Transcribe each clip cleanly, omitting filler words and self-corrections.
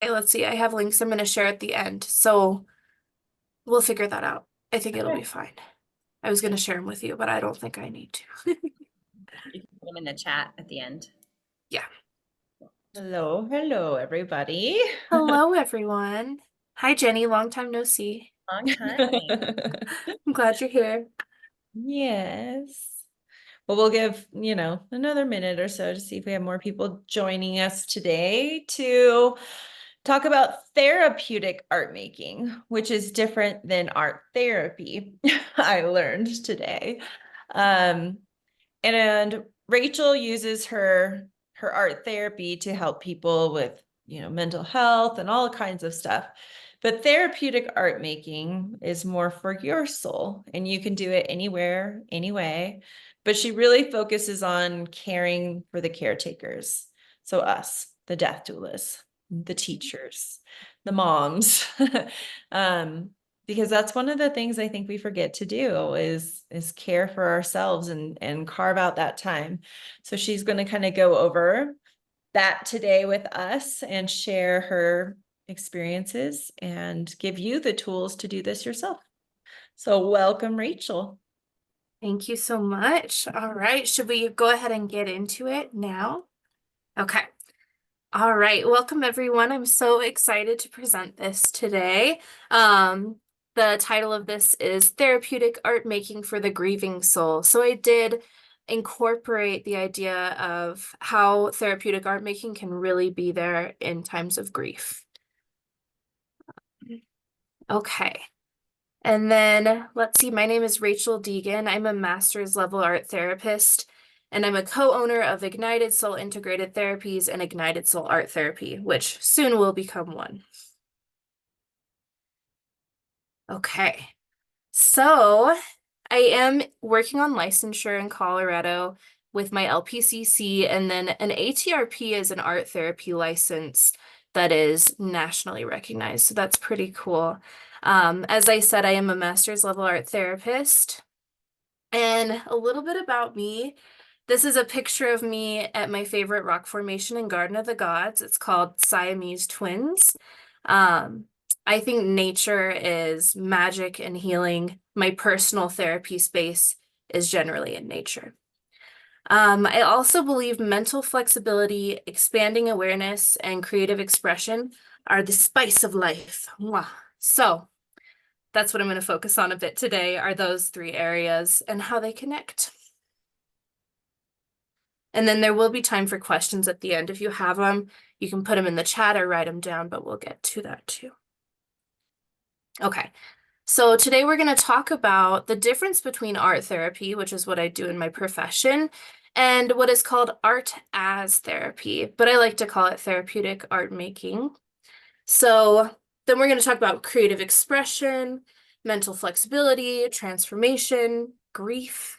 let's see. I have links I'm going to share at the end. So we'll figure that out. I think it'll be fine. I was going to share them with you, but I don't think I need to. You can put them in the chat at the end. Yeah. Hello, everybody. Hello, everyone. Hi, Jenny. Long time no see. Long time. I'm glad you're here. Yes. Well, we'll give, another minute or so to see if we have more people joining us today to talk about therapeutic art making, which is different than art therapy, I learned today. And Rachael uses her art therapy to help people with, mental health and all kinds of stuff. But therapeutic art making is more for your soul, and you can do it anywhere, anyway. But she really focuses on caring for the caretakers. So us, the death doulas, the teachers, the moms, because that's one of the things I think we forget to do is care for ourselves and carve out that time. So she's going to kind of go over that today with us and share her experiences and give you the tools to do this yourself. So welcome, Rachael. Thank you so much. All right. Should we go ahead and get into it now? Okay. All right. Welcome, everyone. I'm so excited to present this today. The title of this is Therapeutic Art Making for the Grieving Soul. So I did incorporate the idea of how therapeutic art making can really be there in times of grief. Okay. And then let's see, my name is Rachael Deegan. I'm a master's level art therapist, and I'm a co-owner of Ignited Soul Integrated Therapies and Ignited Soul Art Therapy, which soon will become one. Okay, so I am working on licensure in Colorado with my LPCC, and then an ATRP is an art therapy license that is nationally recognized. So that's pretty cool. As I said, I am a master's level art therapist. And a little bit about me. This is a picture of me at my favorite rock formation in Garden of the Gods. It's called Siamese Twins. I think nature is magic and healing. My personal therapy space is generally in nature. I also believe mental flexibility, expanding awareness, and creative expression are the spice of life. Mwah. So that's what I'm going to focus on a bit today, are those three areas and how they connect. And then there will be time for questions at the end. If you have them, you can put them in the chat or write them down, but we'll get to that too. Okay, so today we're going to talk about the difference between art therapy, which is what I do in my profession, and what is called art as therapy, but I like to call it therapeutic art making. So then we're going to talk about creative expression, mental flexibility, transformation, grief,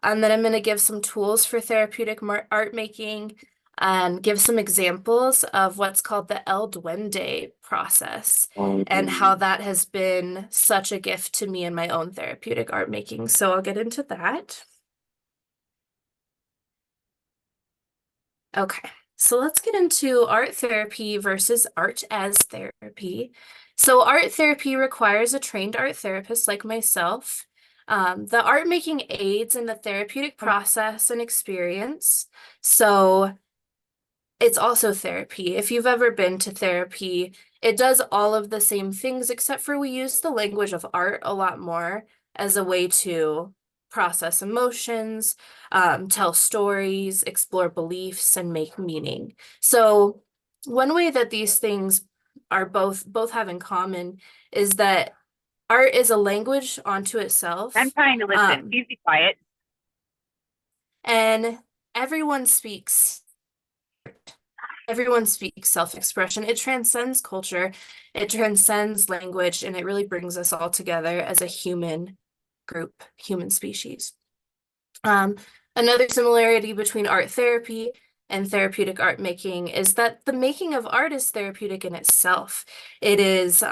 and then I'm going to give some tools for therapeutic art making and give some examples of what's called the El Duende process and how that has been such a gift to me in my own therapeutic art making. So I'll get into that. Okay, so let's get into art therapy versus art as therapy. So art therapy requires a trained art therapist like myself. The art making aids in the therapeutic process and experience. So it's also therapy. If you've ever been to therapy, it does all of the same things, except for we use the language of art a lot more as a way to process emotions, tell stories, explore beliefs, and make meaning. So one way that these things are both have in common is that art is a language unto itself. I'm trying to listen. Please be quiet. And everyone speaks self-expression. It transcends culture, it transcends language, and it really brings us all together as a human group, human species. Another similarity between art therapy and therapeutic art making is that the making of art is therapeutic in itself. It is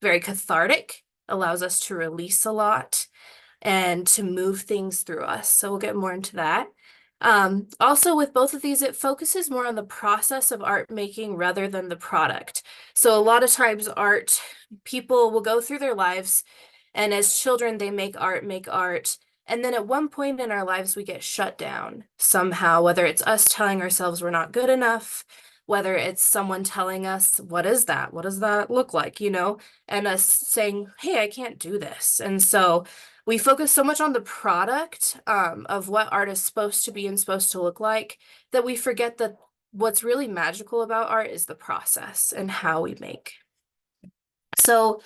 very cathartic, allows us to release a lot and to move things through us. So we'll get more into that. Also, with both of these, it focuses more on the process of art making rather than the product. So a lot of times people will go through their lives, and as children, they make art. And then at one point in our lives, we get shut down somehow, whether it's us telling ourselves we're not good enough, whether it's someone telling us, what is that? What does that look like? And us saying, hey, I can't do this. And so we focus so much on the product of what art is supposed to be and supposed to look like that we forget that what's really magical about art is the process and how we make. So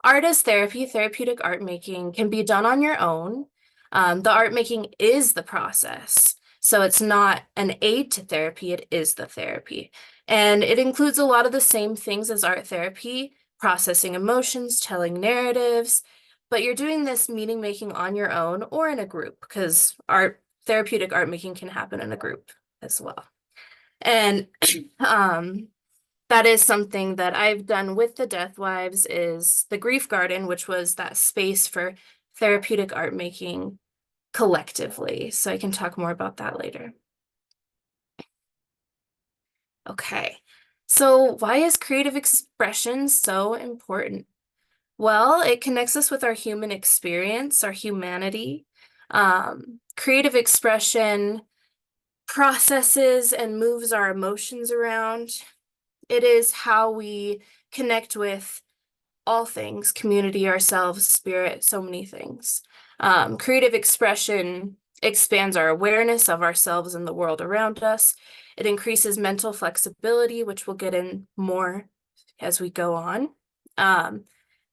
art as therapy, therapeutic art making can be done on your own. The art making is the process. So it's not an aid to therapy, it is the therapy. And it includes a lot of the same things as art therapy, processing emotions, telling narratives, but you're doing this meaning making on your own or in a group, because therapeutic art making can happen in a group as well. And that is something that I've done with the Death Wives is the Grief Garden, which was that space for therapeutic art making collectively. So I can talk more about that later. Okay, so why is creative expression so important? Well, it connects us with our human experience, our humanity. Creative expression processes and moves our emotions around. It is how we connect with all things, community, ourselves, spirit, so many things. Creative expression expands our awareness of ourselves and the world around us. It increases mental flexibility, which we'll get in more as we go on.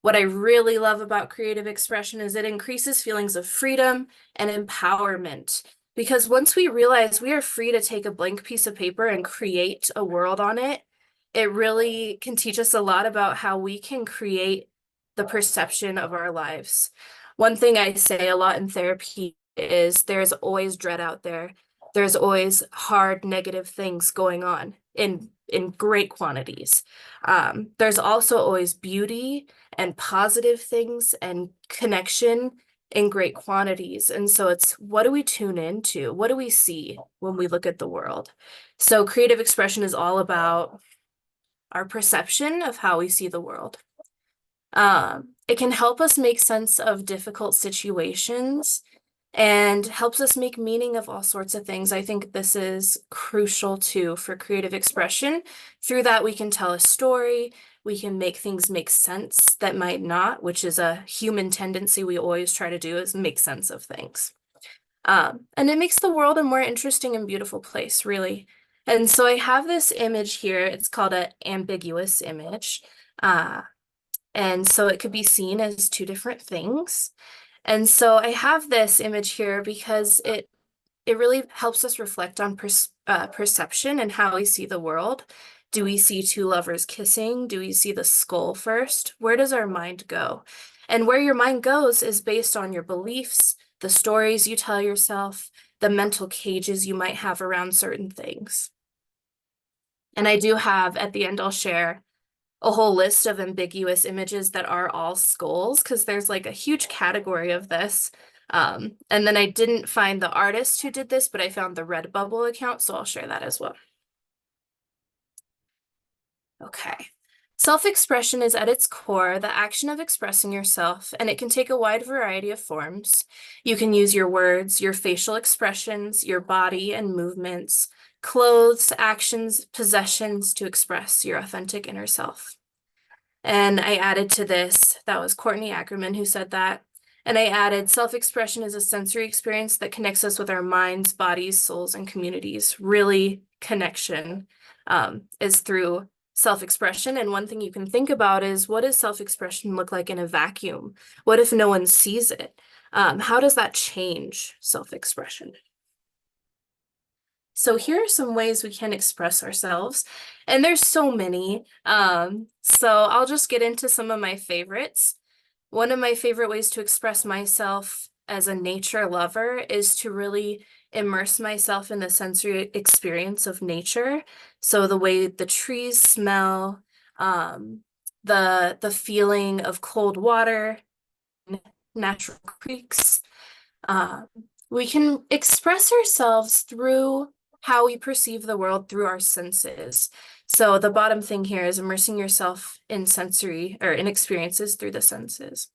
What I really love about creative expression is it increases feelings of freedom and empowerment. Because once we realize we are free to take a blank piece of paper and create a world on it, it really can teach us a lot about how we can create the perception of our lives. One thing I say a lot in therapy is there's always dread out there. There's always hard, negative things going on in great quantities. There's also always beauty and positive things and connection in great quantities. And so it's, what do we tune into? What do we see when we look at the world? So creative expression is all about our perception of how we see the world. It can help us make sense of difficult situations and helps us make meaning of all sorts of things. I think this is crucial too for creative expression. Through that, we can tell a story, we can make things make sense that might not, which is a human tendency we always try to do, is make sense of things. And it makes the world a more interesting and beautiful place, really. And so I have this image here. It's called an ambiguous image. And so it could be seen as two different things. And so I have this image here because it really helps us reflect on perception and how we see the world. Do we see two lovers kissing? Do we see the skull first? Where does our mind go? And where your mind goes is based on your beliefs, the stories you tell yourself, the mental cages you might have around certain things. And I do have, at the end, I'll share a whole list of ambiguous images that are all skulls, because there's like a huge category of this. And then I didn't find the artist who did this, but I found the Redbubble account, so I'll share that as well. Okay. Self-expression is at its core the action of expressing yourself, and it can take a wide variety of forms. You can use your words, your facial expressions, your body and movements, clothes, actions, possessions to express your authentic inner self. And I added to this, that was Courtney Ackerman who said that. And I added, self-expression is a sensory experience that connects us with our minds, bodies, souls, and communities. Really, connection is through self-expression. And one thing you can think about is, what does self-expression look like in a vacuum? What if no one sees it? How does that change self-expression? So here are some ways we can express ourselves, and there's so many. So I'll just get into some of my favorites. One of my favorite ways to express myself as a nature lover is to really immerse myself in the sensory experience of nature. So the way the trees smell, the feeling of cold water, natural creeks, we can express ourselves through how we perceive the world through our senses. So the bottom thing here is immersing yourself in sensory or in experiences through the senses.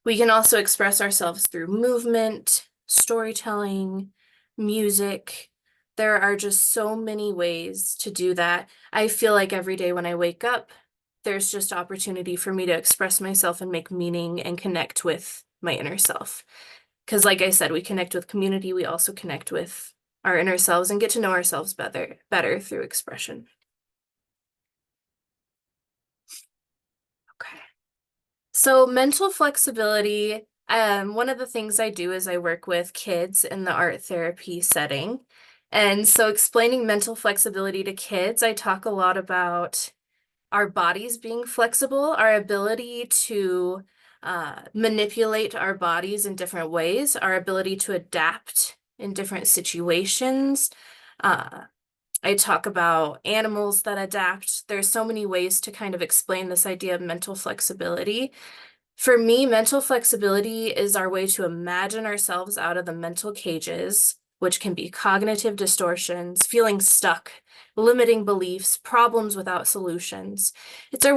We can also express ourselves through movement, storytelling, music. There are just so many ways to do that. I feel like every day when I wake up, there's just opportunity for me to express myself and make meaning and connect with my inner self. Because like I said, we connect with community, we also connect with our inner selves and get to know ourselves better through expression. Okay. So mental flexibility, one of the things I do is I work with kids in the art therapy setting. And so explaining mental flexibility to kids, I talk a lot about our bodies being flexible, our ability to manipulate our bodies in different ways, our ability to adapt in different situations. I talk about animals that adapt. There's so many ways to kind of explain this idea of mental flexibility. For me, mental flexibility is our way to imagine ourselves out of the mental cages, which can be cognitive distortions, feeling stuck, limiting beliefs, problems without solutions. It's our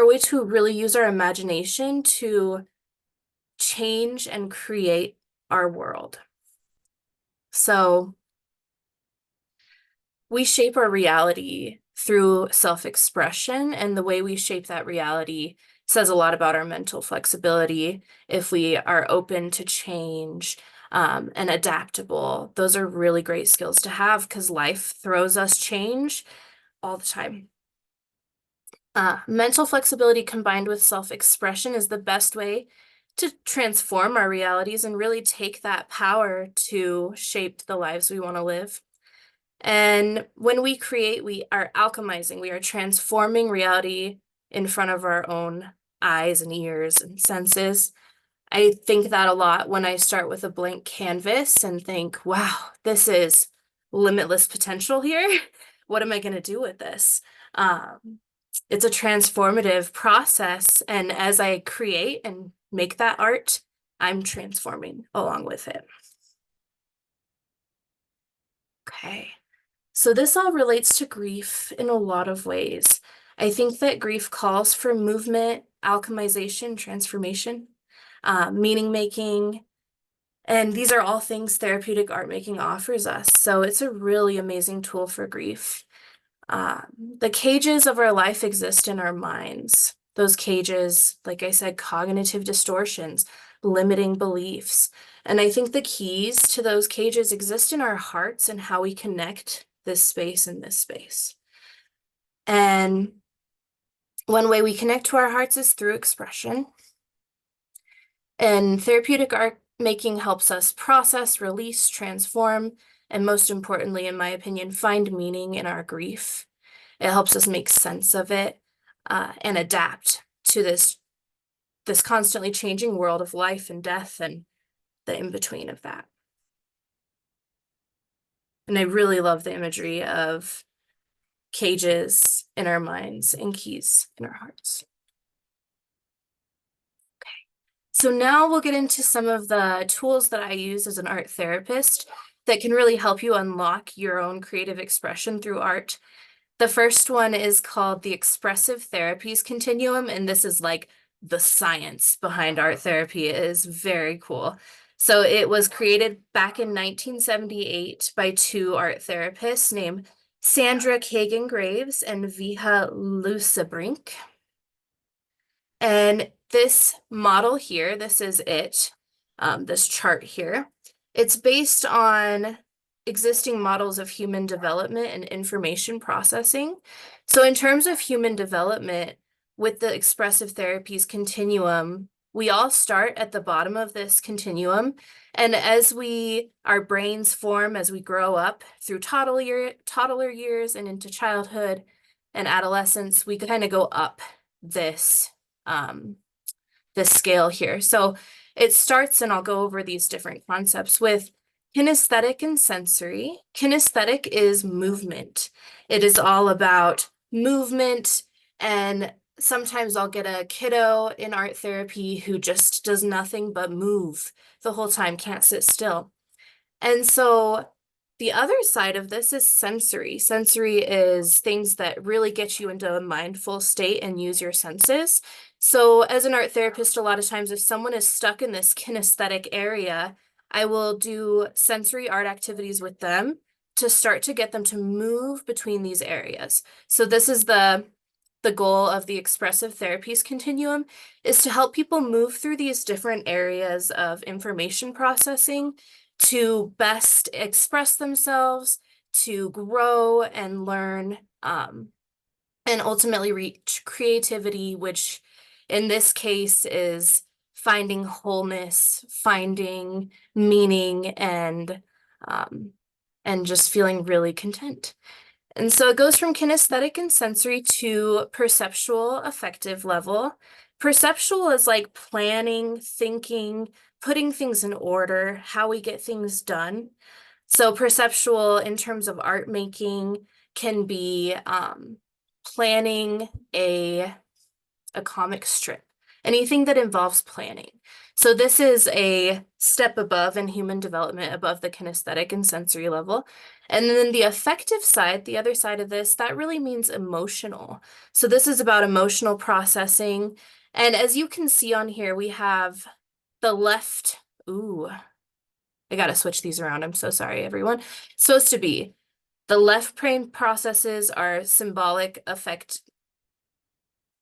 way to really use our imagination to change and create our world. So we shape our reality through self-expression, and the way we shape that reality says a lot about our mental flexibility. If we are open to change and adaptable, those are really great skills to have because life throws us change all the time. Mental flexibility combined with self-expression is the best way to transform our realities and really take that power to shape the lives we want to live. And when we create, we are alchemizing, we are transforming reality in front of our own eyes and ears and senses. I think that a lot when I start with a blank canvas and think, wow, this is limitless potential here. What am I going to do with this? It's a transformative process. And as I create and make that art, I'm transforming along with it. Okay. So this all relates to grief in a lot of ways. I think that grief calls for movement, alchemization, transformation, meaning making, and these are all things therapeutic art making offers us. So it's a really amazing tool for grief. The cages of our life exist in our minds. Those cages, like I said, cognitive distortions, limiting beliefs. And I think the keys to those cages exist in our hearts and how we connect this space and this space. And one way we connect to our hearts is through expression. And therapeutic art making helps us process, release, transform, and most importantly, in my opinion, find meaning in our grief. It helps us make sense of it and adapt to this constantly changing world of life and death and the in-between of that. And I really love the imagery of cages in our minds and keys in our hearts. Okay, so now we'll get into some of the tools that I use as an art therapist that can really help you unlock your own creative expression through art. The first one is called the Expressive Therapies Continuum, and this is like the science behind art therapy. It is very cool. So it was created back in 1978 by two art therapists named Sandra Kagan-Graves and Viha Lucebrink. And this model here, this is it, this chart here. It's based on existing models of human development and information processing. So in terms of human development, with the expressive therapies continuum, we all start at the bottom of this continuum. And as our brains form, as we grow up through toddler years and into childhood and adolescence, we kind of go up this scale here. So it starts, and I'll go over these different concepts with kinesthetic and sensory. Kinesthetic is movement. It is all about movement and sometimes I'll get a kiddo in art therapy who just does nothing but move the whole time, can't sit still. And so the other side of this is sensory. Sensory is things that really get you into a mindful state and use your senses. So as an art therapist, a lot of times if someone is stuck in this kinesthetic area, I will do sensory art activities with them to start to get them to move between these areas. So this is the goal of the expressive therapies continuum, is to help people move through these different areas of information processing to best express themselves, to grow and learn, and ultimately reach creativity, which in this case is finding wholeness, finding meaning, and just feeling really content. And so it goes from kinesthetic and sensory to perceptual affective level. Perceptual is like planning, thinking, putting things in order, how we get things done. So perceptual in terms of art making can be planning a comic strip, anything that involves planning. So this is a step above in human development, above the kinesthetic and sensory level. And then the affective side, the other side of this, that really means emotional. So this is about emotional processing. And as you can see on here, we have the left, ooh, I gotta switch these around. I'm so sorry, everyone. It's supposed to be the left brain processes are symbolic affect.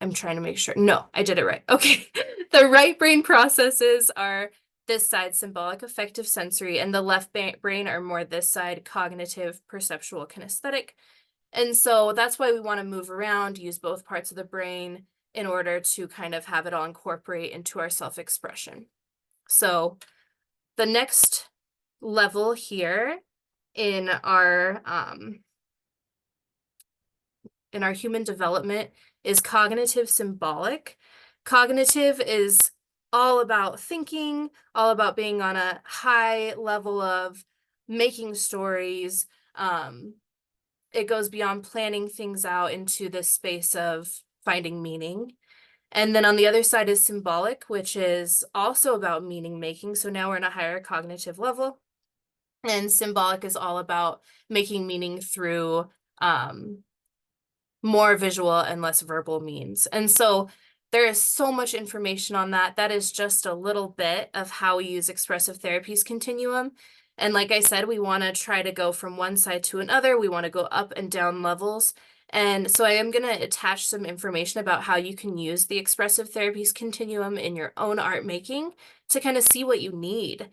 I'm trying to make sure. No, I did it right. Okay. The right brain processes are this side, symbolic, affective, sensory, and the left brain are more this side, cognitive, perceptual, kinesthetic. And so that's why we want to move around, use both parts of the brain in order to kind of have it all incorporate into our self-expression. So the next level here in our human development is cognitive symbolic. Cognitive is all about thinking, all about being on a high level of making stories. It goes beyond planning things out into this space of finding meaning. And then on the other side is symbolic, which is also about meaning making. So now we're in a higher cognitive level. And symbolic is all about making meaning through more visual and less verbal means. And so there is so much information on that. That is just a little bit of how we use expressive therapies continuum. And like I said, we want to try to go from one side to another. We want to go up and down levels. And so I am going to attach some information about how you can use the expressive therapies continuum in your own art making to kind of see what you need,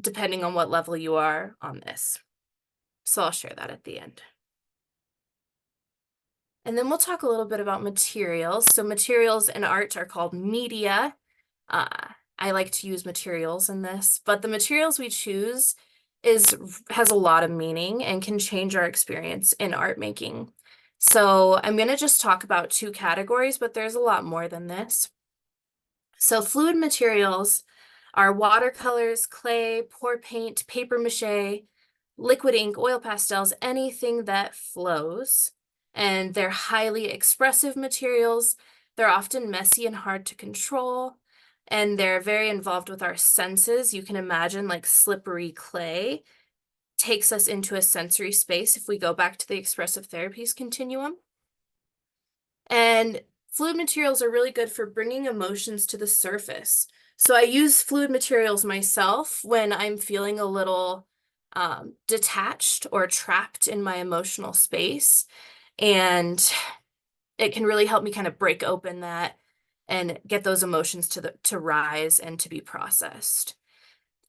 depending on what level you are on this. So I'll share that at the end. And then we'll talk a little bit about materials. So materials in art are called media. I like to use materials in this, but the materials we choose has a lot of meaning and can change our experience in art making. So I'm going to just talk about two categories, but there's a lot more than this. So fluid materials are watercolors, clay, pour paint, paper mache, liquid ink, oil pastels, anything that flows. And they're highly expressive materials. They're often messy and hard to control, and they're very involved with our senses. You can imagine like slippery clay takes us into a sensory space if we go back to the expressive therapies continuum. And fluid materials are really good for bringing emotions to the surface. So I use fluid materials myself when I'm feeling a little detached or trapped in my emotional space. And it can really help me kind of break open that and get those emotions to rise and to be processed.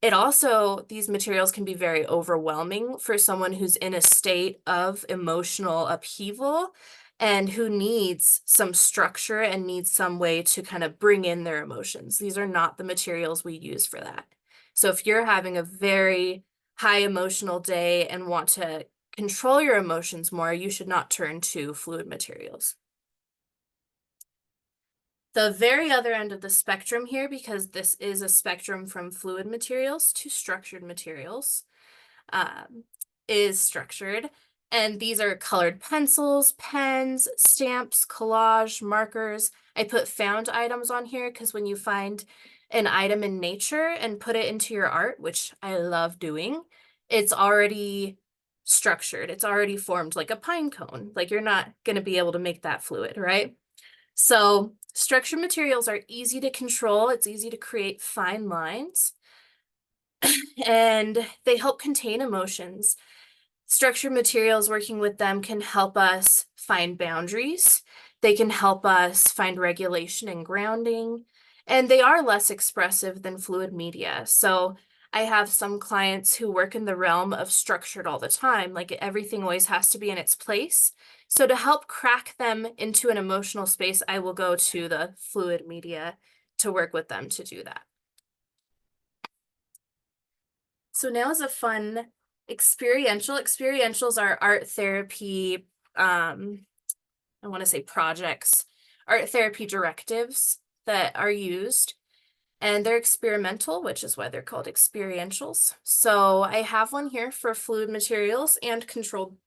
It also, these materials can be very overwhelming for someone who's in a state of emotional upheaval and who needs some structure and needs some way to kind of bring in their emotions. These are not the materials we use for that. So if you're having a very high emotional day and want to control your emotions more, you should not turn to fluid materials. The very other end of the spectrum here, because this is a spectrum from fluid materials to structured materials, is structured. And these are colored pencils, pens, stamps, collage, markers. I put found items on here because when you find an item in nature and put it into your art, which I love doing, it's already structured. It's already formed like a pine cone. Like you're not going to be able to make that fluid, right? So structured materials are easy to control. It's easy to create fine lines and they help contain emotions. Structured materials, working with them can help us find boundaries. They can help us find regulation and grounding, and they are less expressive than fluid media. So I have some clients who work in the realm of structured all the time, like everything always has to be in its place. So to help crack them into an emotional space, I will go to the fluid media to work with them to do that. So now is a fun experiential. Experientials are art therapy, I want to say projects, art therapy directives that are used. And they're experimental, which is why they're called experientials. So I have one here for fluid materials and controlled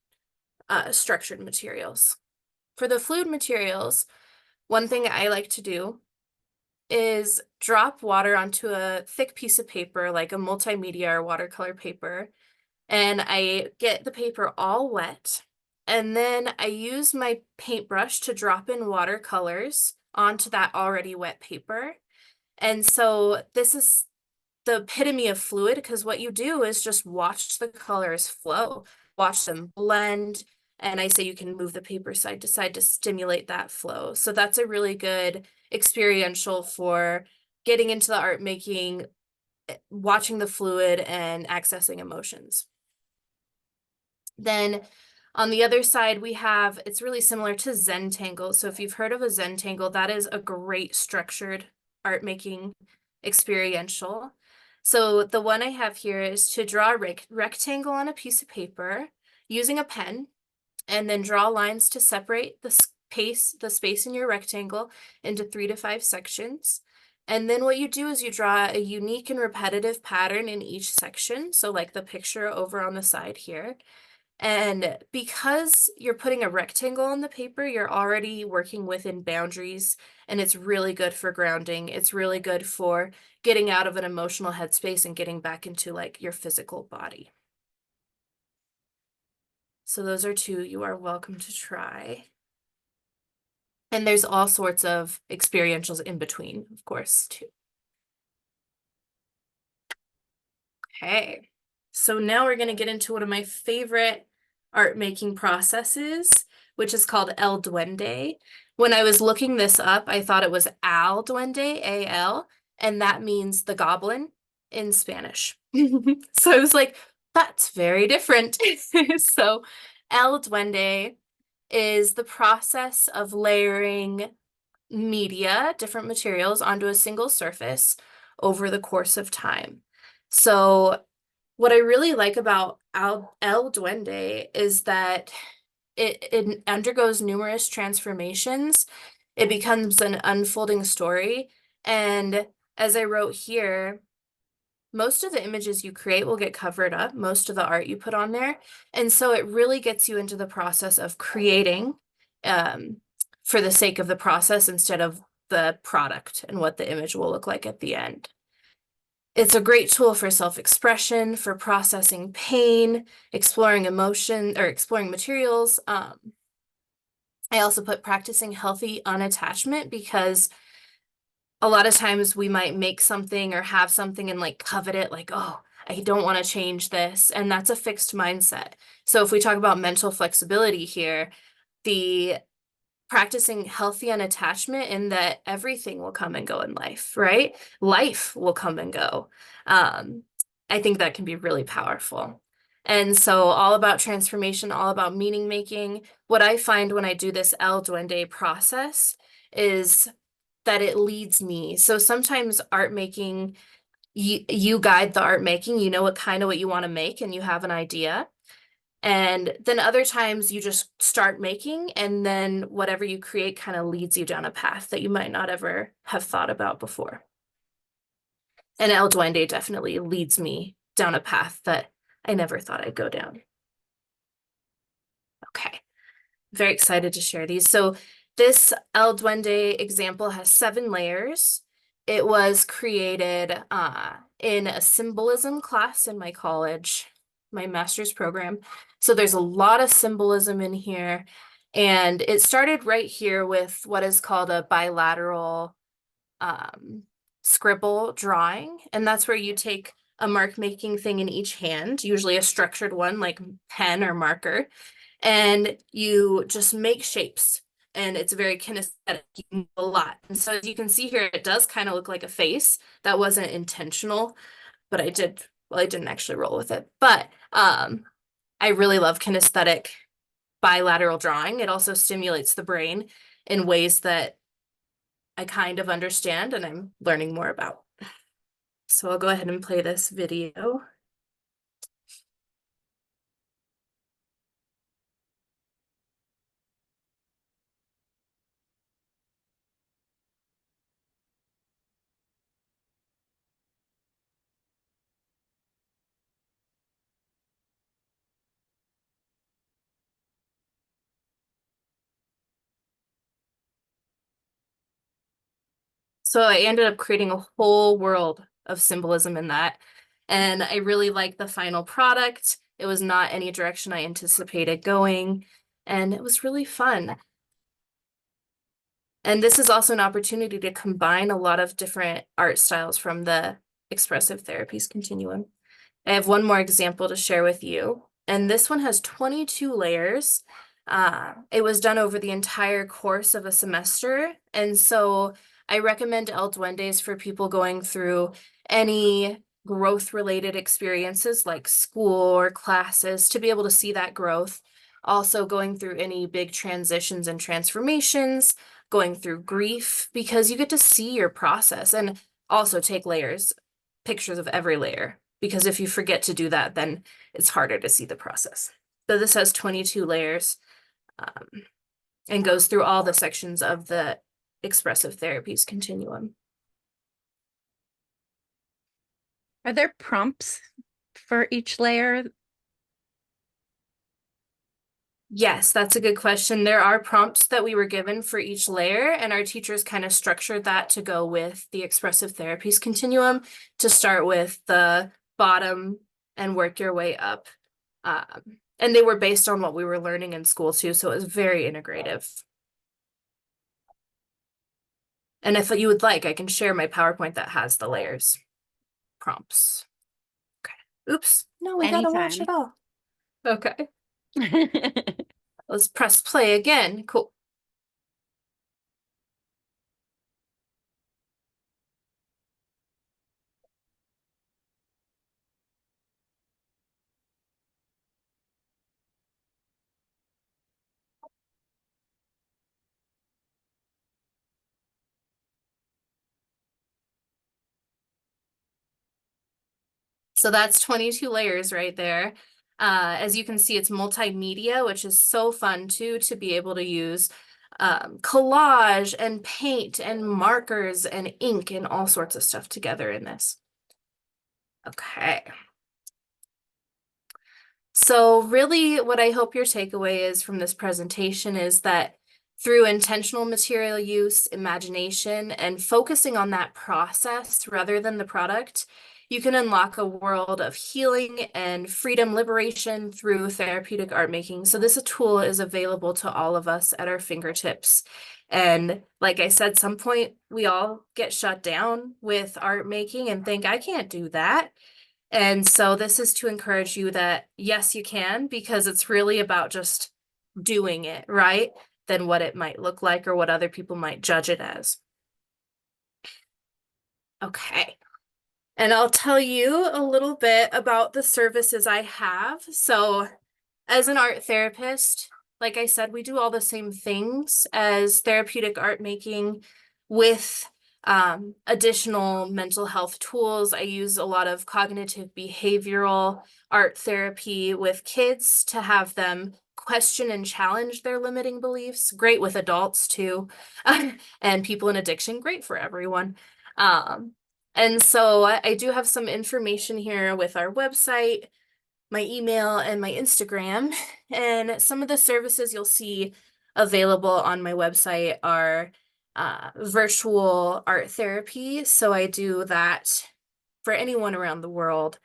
structured materials. For the fluid materials, one thing I like to do is drop water onto a thick piece of paper, like a multimedia or watercolor paper, and I get the paper all wet. And then I use my paintbrush to drop in watercolors onto that already wet paper. And so this is the epitome of fluid because what you do is just watch the colors flow, watch them blend. And I say you can move the paper side to side to stimulate that flow. So that's a really good experiential for getting into the art making, watching the fluid and accessing emotions. Then on the other side, we have, it's really similar to Zentangle. So if you've heard of a Zentangle, that is a great structured art making experiential. So the one I have here is to draw a rectangle on a piece of paper using a pen, and then draw lines to separate the space in your rectangle into 3 to 5 sections. And then what you do is you draw a unique and repetitive pattern in each section. So like the picture over on the side here. And because you're putting a rectangle on the paper, you're already working within boundaries, and it's really good for grounding. It's really good for getting out of an emotional headspace and getting back into like your physical body. So those are two you are welcome to try. And there's all sorts of experientials in between, of course, too. Okay, so now we're going to get into one of my favorite art making processes, which is called El Duende. When I was looking this up, I thought it was Al Duende, A-L, and that means the goblin in Spanish. So I was like, that's very different. So El Duende is the process of layering media, different materials, onto a single surface over the course of time. So what I really like about El Duende is that it undergoes numerous transformations. It becomes an unfolding story. And as I wrote here, most of the images you create will get covered up, most of the art you put on there. And so it really gets you into the process of creating for the sake of the process instead of the product and what the image will look like at the end. It's a great tool for self-expression, for processing pain, exploring emotion, or exploring materials. I also put practicing healthy unattachment because a lot of times we might make something or have something and like covet it, like, oh, I don't want to change this. And that's a fixed mindset. So if we talk about mental flexibility here, the practicing healthy unattachment in that everything will come and go in life, right? Life will come and go. I think that can be really powerful. And so all about transformation, all about meaning making. What I find when I do this El Duende process is that it leads me. So sometimes art making, you guide the art making, you know what you want to make and you have an idea. And then other times you just start making and then whatever you create kind of leads you down a path that you might not ever have thought about before. And El Duende definitely leads me down a path that I never thought I'd go down. very excited to share these. So this El Duende example has 7 layers. It was created in a symbolism class in my college, my master's program. So there's a lot of symbolism in here. And it started right here with what is called a bilateral scribble drawing. And that's where you take a mark making thing in each hand, usually a structured one like pen or marker, and you just make shapes. And it's very kinesthetic, you move a lot. And so as you can see here, it does kind of look like a face. That wasn't intentional, but I didn't actually roll with it. But I really love kinesthetic bilateral drawing. It also stimulates the brain in ways that I kind of understand and I'm learning more about. So I'll go ahead and play this video. So I ended up creating a whole world of symbolism in that. And I really liked the final product. It was not any direction I anticipated going, and it was really fun. And this is also an opportunity to combine a lot of different art styles from the expressive therapies continuum. I have one more example to share with you, and this one has 22 layers. It was done over the entire course of a semester, and so I recommend El Duendes for people going through any growth-related experiences like school or classes to be able to see that growth. Also going through any big transitions and transformations, going through grief, because you get to see your process, and also take layers, pictures of every layer, because if you forget to do that, then it's harder to see the process. So this has 22 layers and goes through all the sections of the expressive therapies continuum. Are there prompts for each layer? Yes, that's a good question. There are prompts that we were given for each layer, and our teachers kind of structured that to go with the expressive therapies continuum, to start with the bottom and work your way up. And they were based on what we were learning in school too, so it was very integrative. And if you would like, I can share my PowerPoint that has the layers prompts. Okay. Oops. No, we gotta watch it all. Okay. Let's press play again. Cool. So that's 22 layers right there. As you can see, it's multimedia, which is so fun too, to be able to use collage and paint and markers and ink and all sorts of stuff together in this. Okay. So really what I hope your takeaway is from this presentation is that through intentional material use, imagination, and focusing on that process rather than the product, you can unlock a world of healing and freedom liberation through therapeutic art making. So this tool is available to all of us at our fingertips. And like I said, some point we all get shut down with art making and think, I can't do that. And so this is to encourage you that yes, you can, because it's really about just doing it, right? Than what it might look like or what other people might judge it as. Okay. And I'll tell you a little bit about the services I have. So as an art therapist, like I said, we do all the same things as therapeutic art making with additional mental health tools. I use a lot of cognitive behavioral art therapy with kids to have them question and challenge their limiting beliefs. Great with adults too. And people in addiction, great for everyone. And so I do have some information here with our website. my email and my Instagram. And some of the services you'll see available on my website are virtual art therapy. So I do that for anyone around the world.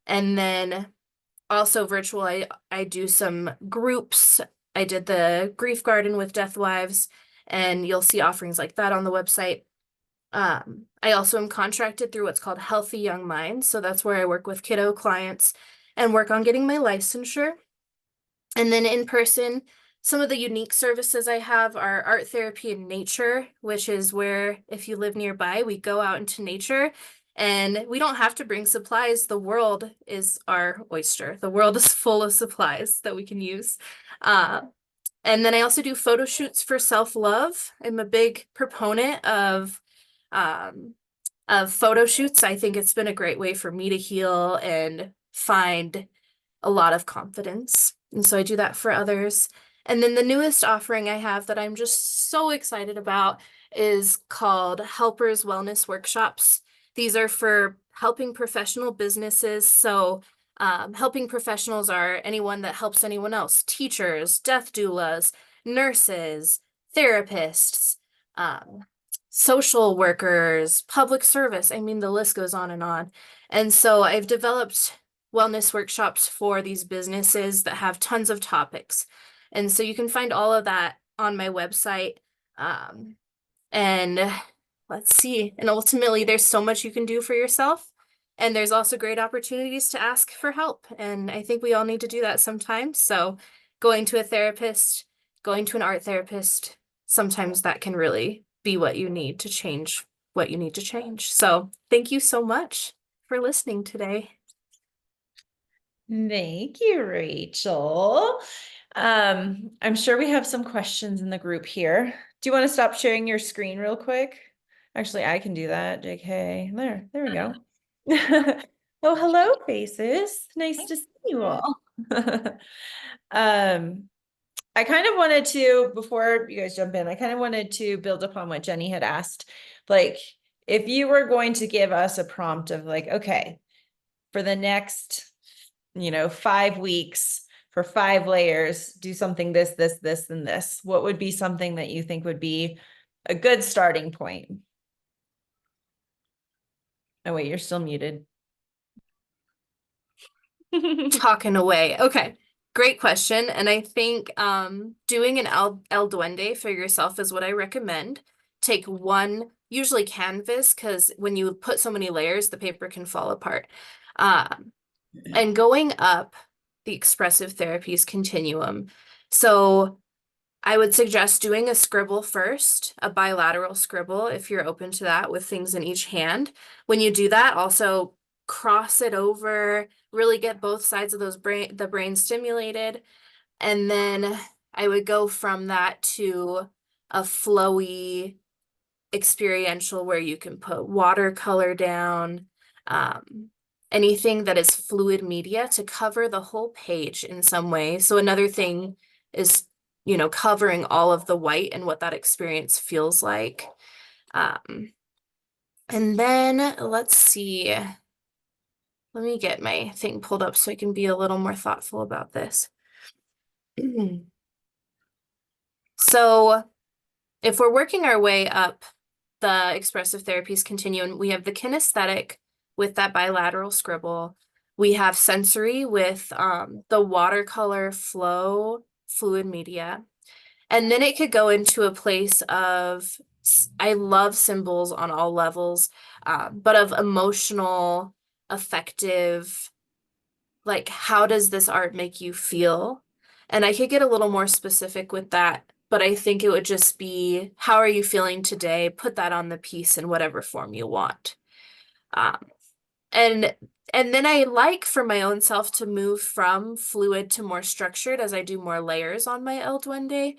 And then also virtual, I do some groups. I did the grief garden with Death Wives, and you'll see offerings like that on the website. I also am contracted through what's called Healthy Young Minds. So that's where I work with kiddo clients and work on getting my licensure. And then in person, some of the unique services I have are art therapy in nature, which is where if you live nearby, we go out into nature and we don't have to bring supplies. The world is our oyster. The world is full of supplies that we can use. And then I also do photo shoots for self-love. I'm a big proponent of photo shoots. I think it's been a great way for me to heal and find a lot of confidence. And so I do that for others. And then the newest offering I have that I'm just so excited about is called Helpers Wellness Workshops. These are for helping professional businesses. So helping professionals are anyone that helps anyone else, teachers, death doulas, nurses, therapists, social workers, public service. I mean, the list goes on and on. And so I've developed wellness workshops for these businesses that have tons of topics. And so you can find all of that on my website. And let's see. And ultimately, there's so much you can do for yourself. And there's also great opportunities to ask for help. And I think we all need to do that sometimes. So going to a therapist, going to an art therapist, sometimes that can really be what you need to change what you need to change. So thank you so much for listening today. Thank you, Rachel. I'm sure we have some questions in the group here. Do you want to stop sharing your screen real quick? Actually, I can do that, JK. There we go. Oh, hello, faces. Nice to see you all. I kind of wanted to, before you guys jump in, I kind of wanted to build upon what Jenny had asked. Like, if you were going to give us a prompt of like, okay, for the next, 5 weeks for 5 layers, do something this, and this, what would be something that you think would be a good starting point? Oh, wait, you're still muted. Talking away. Okay. Great question. And I think doing an El Duende for yourself is what I recommend. Take one, usually canvas, because when you put so many layers, the paper can fall apart. And going up the expressive therapies continuum. So I would suggest doing a scribble first, a bilateral scribble, if you're open to that, with things in each hand. When you do that, also cross it over, really get both sides of the brain stimulated. And then I would go from that to a flowy experiential where you can put watercolor down, anything that is fluid media to cover the whole page in some way. So another thing is, covering all of the white and what that experience feels like. And then let's see. Let me get my thing pulled up so I can be a little more thoughtful about this. So if we're working our way up the expressive therapies continuum, we have the kinesthetic with that bilateral scribble. We have sensory with the watercolor flow fluid media. And then it could go into a place of, I love symbols on all levels, but of emotional, affective, like, how does this art make you feel? And I could get a little more specific with that, but I think it would just be, how are you feeling today? Put that on the piece in whatever form you want. And then I like for my own self to move from fluid to more structured as I do more layers on my El Duende.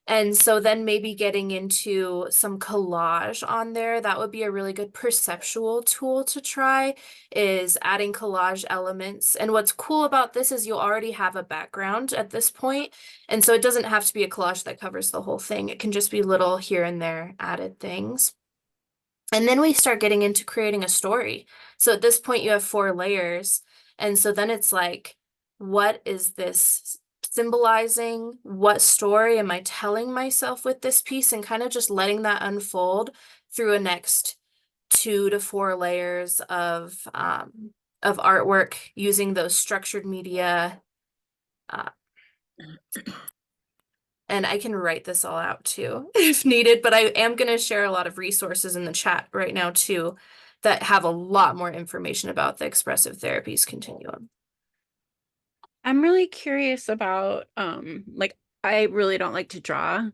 And so then maybe getting into some collage on there, that would be a really good perceptual tool to try, is adding collage elements. And what's cool about this is you'll already have a background at this point. And so it doesn't have to be a collage that covers the whole thing. It can just be little here and there added things. And then we start getting into creating a story. So at this point you have 4 layers. And so then it's like, what is this symbolizing? What story am I telling myself with this piece? And kind of just letting that unfold through a next 2 to 4 layers of artwork using those structured media. And I can write this all out too if needed, but I am going to share a lot of resources in the chat right now too that have a lot more information about the expressive therapies continuum. I'm really curious about like I really don't like to draw.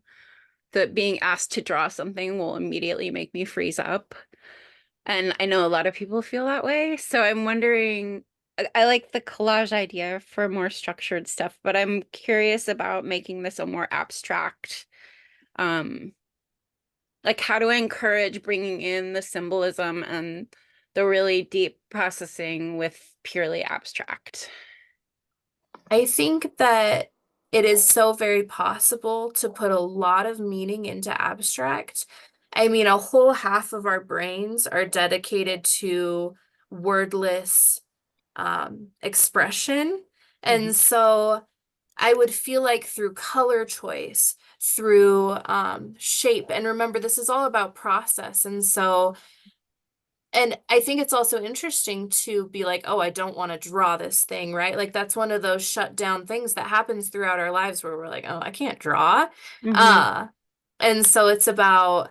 That being asked to draw something will immediately make me freeze up. And I know a lot of people feel that way. So I'm wondering, I like the collage idea for more structured stuff, but I'm curious about making this a more abstract, like how do I encourage bringing in the symbolism and the really deep processing with purely abstract? I think that it is so very possible to put a lot of meaning into abstract. I mean, a whole half of our brains are dedicated to wordless expression. And so I would feel like through color choice, through shape, and remember, this is all about process. And so, and I think it's also interesting to be like, oh, I don't want to draw this thing, right? Like that's one of those shut down things that happens throughout our lives where we're like, oh, I can't draw. And so it's about,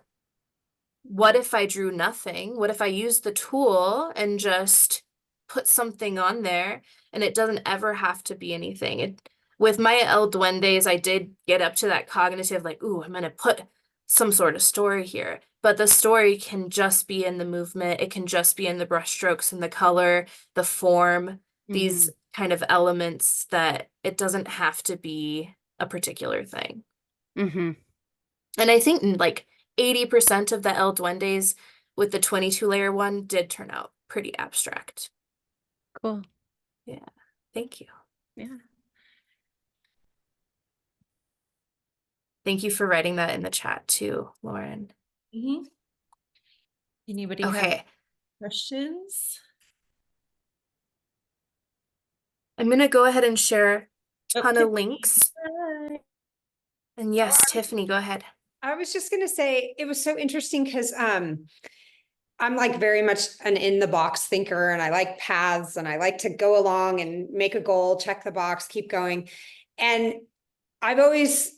what if I drew nothing? What if I use the tool and just put something on there and it doesn't ever have to be anything? With my El Duendes, I did get up to that cognitive, like, ooh, I'm going to put some sort of story here. But the story can just be in the movement. It can just be in the brushstrokes and the color, the form, these kind of elements that it doesn't have to be a particular thing. And I think like 80% of the El Duendes with the 22-layer one did turn out pretty abstract. Cool. Yeah. Thank you. Yeah. Thank you for writing that in the chat too, Lauren. Anybody have Okay. questions? I'm going to go ahead and share a ton of Okay. links. And yes, Tiffany, go ahead. I was just going to say, it was so interesting because I'm like very much an in the box thinker, and I like paths, and I like to go along and make a goal, check the box, keep going. And I've always,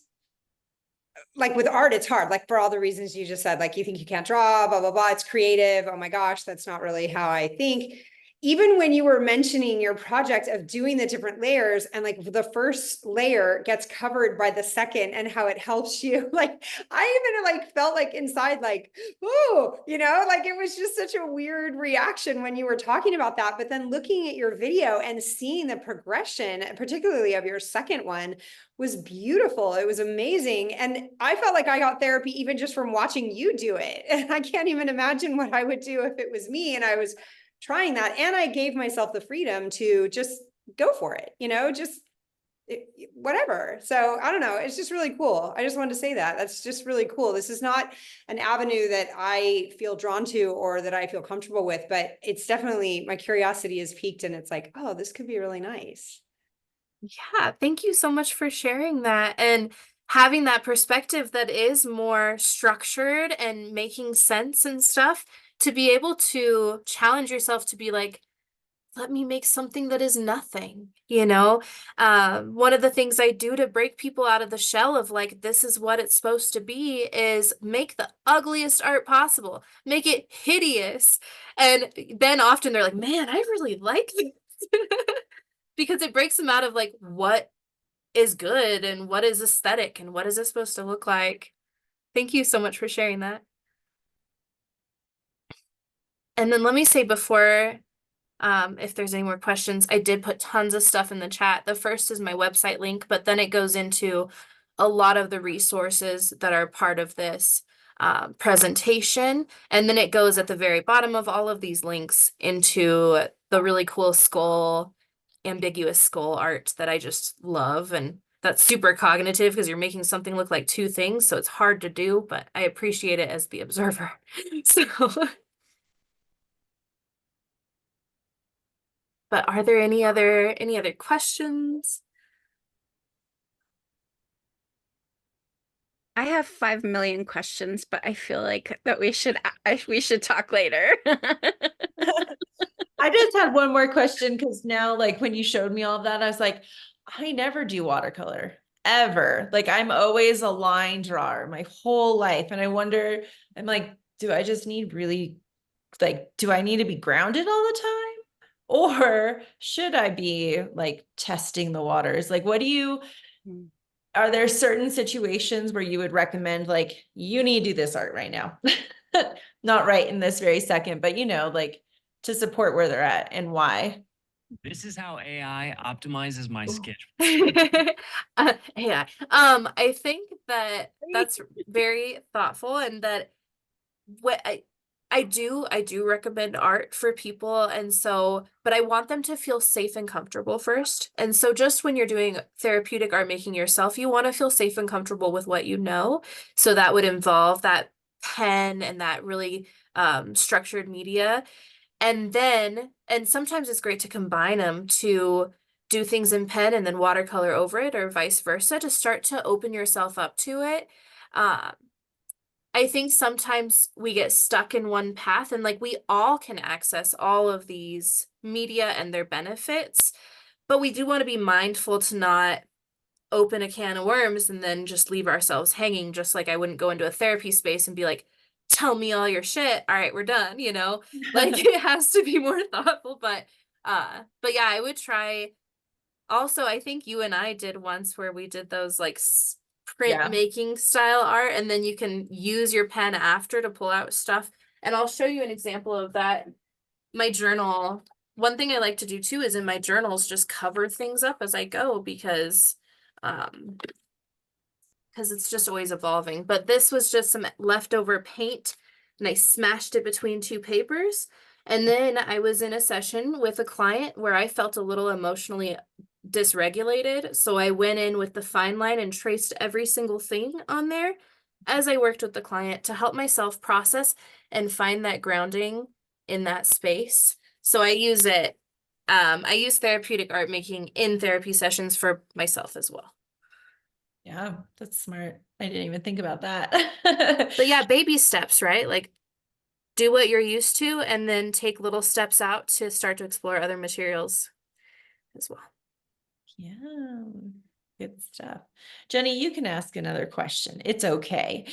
like with art, it's hard, like for all the reasons you just said, like you think you can't draw, blah, blah, blah. It's creative. Oh my gosh, that's not really how I think. Even when you were mentioning your project of doing the different layers, and like the first layer gets covered by the second, and how it helps you, like I even like felt like inside, like, oh, you know, like it was just such a weird reaction when you were talking about that. But then looking at your video and seeing the progression, particularly of your second one, was beautiful. It was amazing. And I felt like I got therapy even just from watching you do it. And I can't even imagine what I would do if it was me and I was trying that. And I gave myself the freedom to just go for it, you know, just whatever. So I don't know. It's just really cool. I just wanted to say that. That's just really cool. This is not an avenue that I feel drawn to or that I feel comfortable with, but it's definitely, my curiosity is piqued, and it's like, oh, this could be really nice. Yeah, thank you so much for sharing that and having that perspective that is more structured and making sense and stuff, to be able to challenge yourself to be like, let me make something that is nothing, you know? One of the things I do to break people out of the shell of like, this is what it's supposed to be, is make the ugliest art possible, make it hideous. And then often they're like, man, I really like this. Because it breaks them out of like, what is good and what is aesthetic and what is it supposed to look like. Thank you so much for sharing that. And then let me say before, if there's any more questions, I did put tons of stuff in the chat. The first is my website link, but then it goes into a lot of the resources that are part of this presentation. And then it goes at the very bottom of all of these links into the really cool skull, ambiguous skull art that I just love. And that's super cognitive because you're making something look like two things. So it's hard to do, but I appreciate it as the observer. So But are there any other questions? I have 5 million questions, but I feel like that we should talk later. I just had one more question because now, like, when you showed me all of that, I was like, I never do watercolor ever. Like, I'm always a line drawer my whole life. And I wonder, I'm like, do I just need really, like, do I need to be grounded all the time? Or should I be like testing the waters? Like, what do you, are there certain situations where you would recommend, like, you need to do this art right now? Not right in this very second, but like to support where they're at and why. This is how AI optimizes my schedule. Yeah. I think that that's very thoughtful, and that what I do recommend art for people, and so, but I want them to feel safe and comfortable first. And so just when you're doing therapeutic art making yourself, you want to feel safe and comfortable with what you know. So that would involve that pen and that really structured media. And sometimes it's great to combine them, to do things in pen and then watercolor over it, or vice versa, to start to open yourself up to it. Um, I think sometimes we get stuck in one path, and like, we all can access all of these media and their benefits, but we do want to be mindful to not open a can of worms and then just leave ourselves hanging. Just like I wouldn't go into a therapy space and be like, tell me all your shit. All right, we're done, Like, it has to be more thoughtful, but yeah, I would try. Also, I think you and I did once where we did those like Yeah. printmaking style art, and then you can use your pen after to pull out stuff. And I'll show you an example of that. My journal, one thing I like to do too is in my journals just cover things up as I go, um because it's just always evolving. But this was just some leftover paint, and I smashed it between two papers. And then I was in a session with a client where I felt a little emotionally dysregulated. So I went in with the fine line and traced every single thing on there as I worked with the client to help myself process and find that grounding in that space. So I use it. I use therapeutic art making in therapy sessions for myself as well. Yeah, that's smart. I didn't even think about that. But yeah, baby steps, right? Like, do what you're used to and then take little steps out to start to explore other materials as well. Yeah, good stuff. Jenny, you can ask another question. It's okay.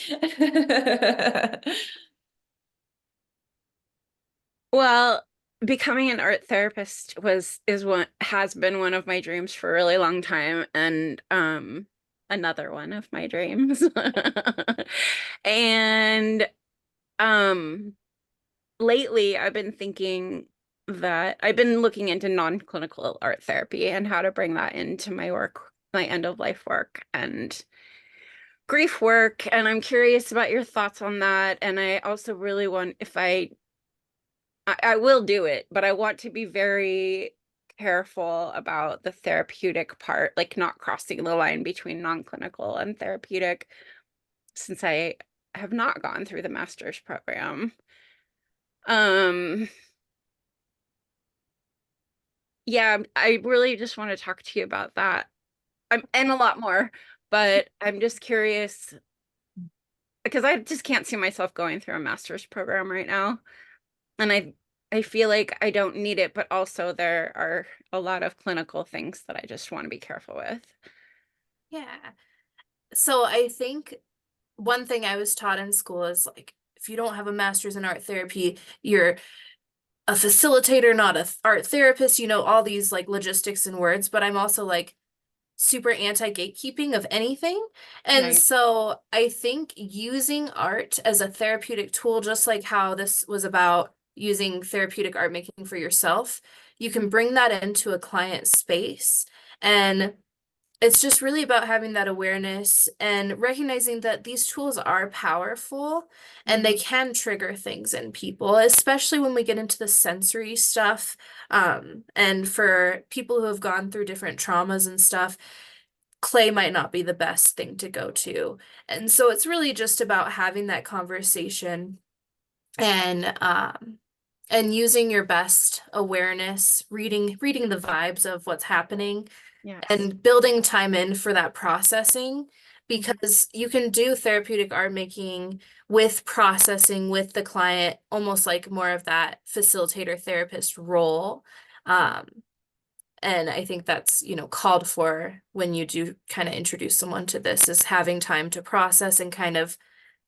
Well, becoming an art therapist has been one of my dreams for a really long time, and another one of my dreams. And lately I've been thinking that I've been looking into non-clinical art therapy and how to bring that into my work, my end of life work and grief work. And I'm curious about your thoughts on that. And I also really want, if I will do it, but I want to be very careful about the therapeutic part, like not crossing the line between non-clinical and therapeutic, since I have not gone through the master's program. Yeah, I really just want to talk to you about that. And a lot more, but I'm just curious because I just can't see myself going through a master's program right now. And I feel like I don't need it, but also there are a lot of clinical things that I just want to be careful with. Yeah. So I think one thing I was taught in school is, like, if you don't have a master's in art therapy, you're a facilitator, not a art therapist, all these like logistics and words, but I'm also like super anti-gatekeeping of anything. And Right. so I think using art as a therapeutic tool, just like how this was about using therapeutic art making for yourself, you can bring that into a client space. And it's just really about having that awareness and recognizing that these tools are powerful and they can trigger things in people, especially when we get into the sensory stuff. And for people who have gone through different traumas and stuff, clay might not be the best thing to go to. And so it's really just about having that conversation and and using your best awareness, reading the vibes of what's happening Yes. and building time in for that processing, because you can do therapeutic art making with processing with the client, almost like more of that facilitator therapist role. And I think that's, called for when you do kind of introduce someone to this, is having time to process and kind of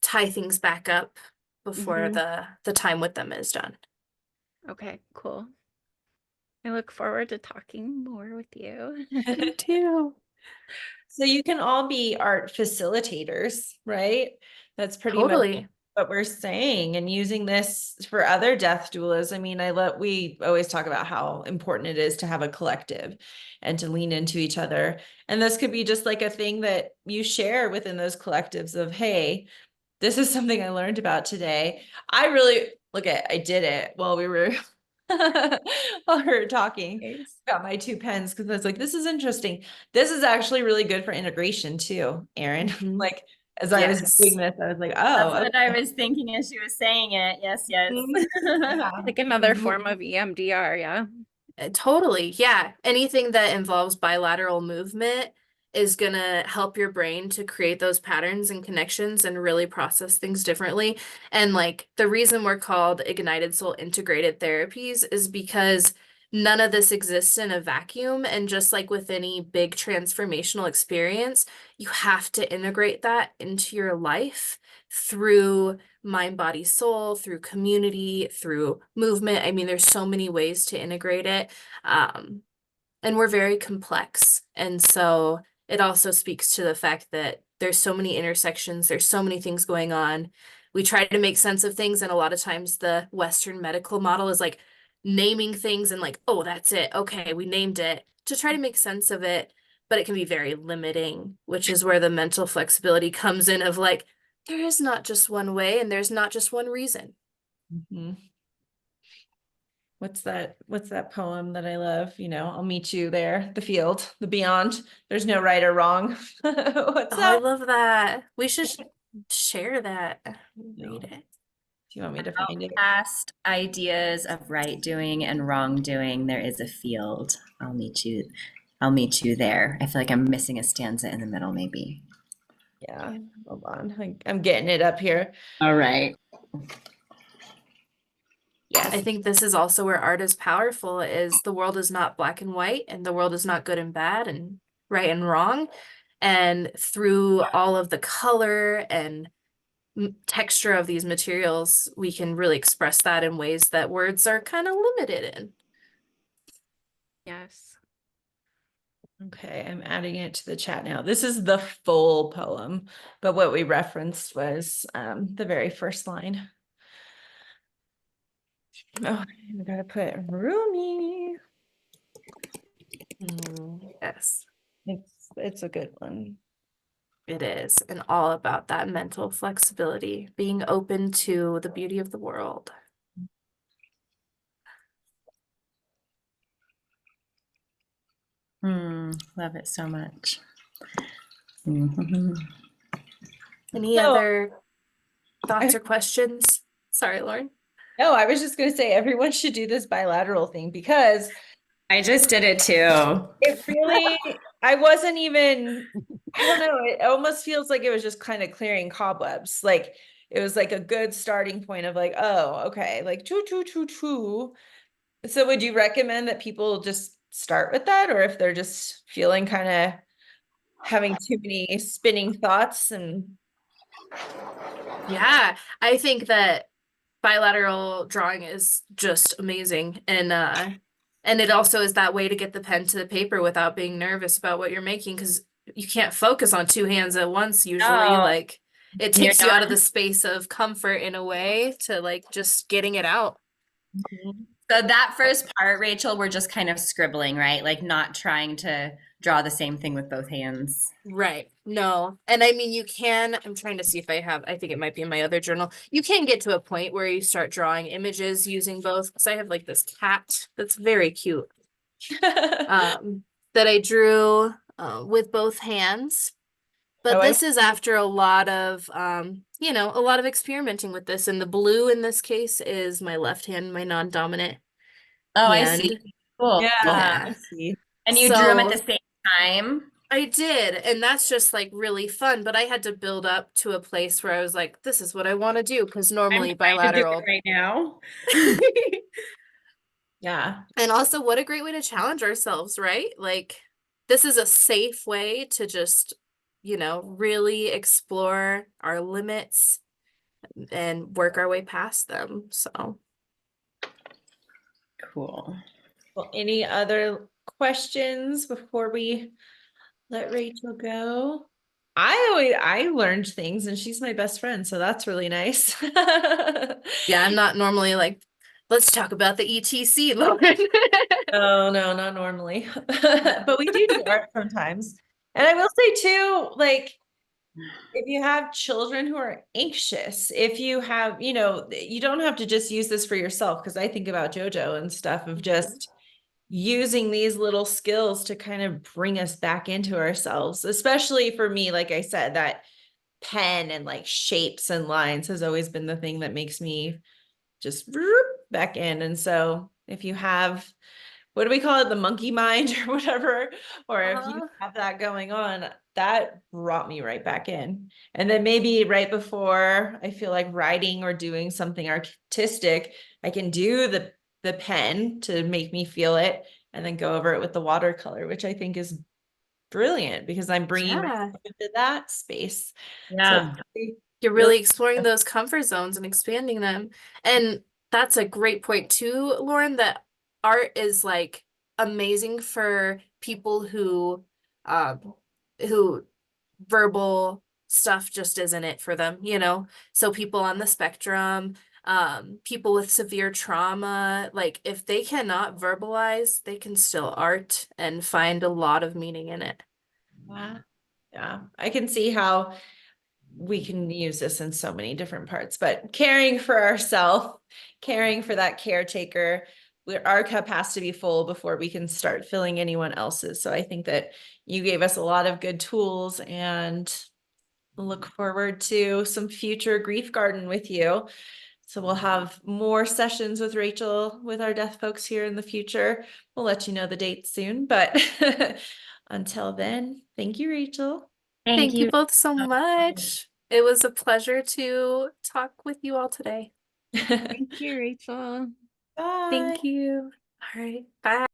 tie things back up before the time with them is done. Okay, cool. I look forward to talking more with you. Me too. So you can all be art facilitators, right? That's pretty much Totally. what we're saying, and using this for other death doulas. I mean, we always talk about how important it is to have a collective and to lean into each other. And this could be just like a thing that you share within those collectives of, hey, this is something I learned about today. I did it while we were while we were talking. Nice. Got my 2 pens because I was like, this is interesting. This is actually really good for integration too, Erin. Mhm. Like as I was Yes. doing this, I was like, That's oh, what I was thinking as she was saying it. Yes, yes. yeah. Like another form of EMDR, yeah. Totally. Yeah. Anything that involves bilateral movement is going to help your brain to create those patterns and connections and really process things differently. And like the reason we're called Ignited Soul Integrated Therapies is because none of this exists in a vacuum. And just like with any big transformational experience, you have to integrate that into your life through mind, body, soul, through community, through movement. I mean, there's so many ways to integrate it. And we're very complex. And so it also speaks to the fact that there's so many intersections, there's so many things going on. We try to make sense of things, and a lot of times the Western medical model is like naming things and like, oh, that's it. Okay, we named it, to try to make sense of it. But it can be very limiting, which is where the mental flexibility comes in of like, there is not just one way and there's not just one reason. Mhm. What's that poem that I love? I'll meet you there, the field, the beyond. There's no right or wrong. What's Oh, I that? love that. We should share that. Read it. Do you want me to find it? Past ideas of right doing and wrongdoing, there is a field. I'll meet you there. I feel like I'm missing a stanza in the middle, maybe. Yeah, hold on. I'm getting it up here. All right. I Yes. think this is also where art is powerful, is the world is not black and white, and the world is not good and bad and right and wrong. And through all of the color and texture of these materials, we can really express that in ways that words are kind of limited in. Yes. Okay, I'm adding it to the chat now. This is the full poem, but what we referenced was the very first line. Oh, I gotta put Rumi. Yes, It's a good one. it is. And all about that mental flexibility, being open to the beauty of the world. Love it so much. Mhm. Any So- other thoughts or questions? Sorry, Lauren. No, I was just gonna say everyone should do this bilateral thing because I just did it too. it really, I wasn't even, I don't know, it almost feels like it was just kind of clearing cobwebs. Like it was like a good starting point of like, oh, okay, like choo choo choo choo. So would you recommend that people just start with that, or if they're just feeling kind of having too many spinning thoughts and Yeah, I think that bilateral drawing is just amazing. And it also is that way to get the pen to the paper without being nervous about what you're making, because you can't focus on two hands at once usually. No. Like it You're takes you out of not- the space of comfort in a way to like just getting it out. So that first part, Rachel, we're just kind of scribbling, right? Like not trying to draw the same thing with both hands. Right. No. And I mean, I'm trying to see if I think it might be in my other journal. You can get to a point where you start drawing images using both. Because I have like this cat that's very cute that I drew with both hands. But Oh, this is after a lot of, you know, a lot of experimenting with this. And the blue in this case is my left hand, my non-dominant Oh, I see. hand. Cool. yeah, Yeah. I see. And you drew them at So the same time? I did, and that's just like really fun, but I had to build up to a place where I was like, this is what I want to do, because I'm normally trying to do it bilateral. right now. Yeah. And also, what a great way to challenge ourselves, right? Like, this is a safe way to just, you know, really explore our limits and work our way past them. So, Cool. Well, any other questions before we let Rachel go? I learned things and she's my best friend, so that's really nice. yeah, I'm not normally like, let's talk about the ETC, Lauren. Oh, no, not normally. But we do art sometimes. And I will say too, like, if you have children who are anxious, if you have, you know, you don't have to just use this for yourself, because I think about JoJo and stuff of just using these little skills to kind of bring us back into ourselves, especially for me, like I said, that pen and like shapes and lines has always been the thing that makes me just back in. And so if you have, what do we call it, the monkey mind or whatever, or if you have that going on, that brought me right back in. And then maybe right before I feel like writing or doing something artistic, I can do the pen to make me feel it and then go over it with the watercolor, which I think is brilliant because I'm bringing Yeah. myself into that space. Yeah. So You're really, really exploring those comfort zones and expanding them. And that's a great point too, Lauren, that art is like amazing for people um who verbal stuff just isn't it for them, you know? So people on the spectrum, people with severe trauma, like if they cannot verbalize, they can still art and find a lot of meaning in it. yeah, I can see how we can use this in so many different parts, but caring for ourselves, caring for that caretaker, our cup has to be full before we can start filling anyone else's. So I think that you gave us a lot of good tools and look forward to some future grief garden with you. So we'll have more sessions with Rachel with our Deathfolx here in the future. We'll let you know the date soon, but until then, thank you, Rachel. Thank Thank you you. both so much. It was a pleasure to talk with you all today. Thank you, Rachel. Bye. Thank you. All right. Bye.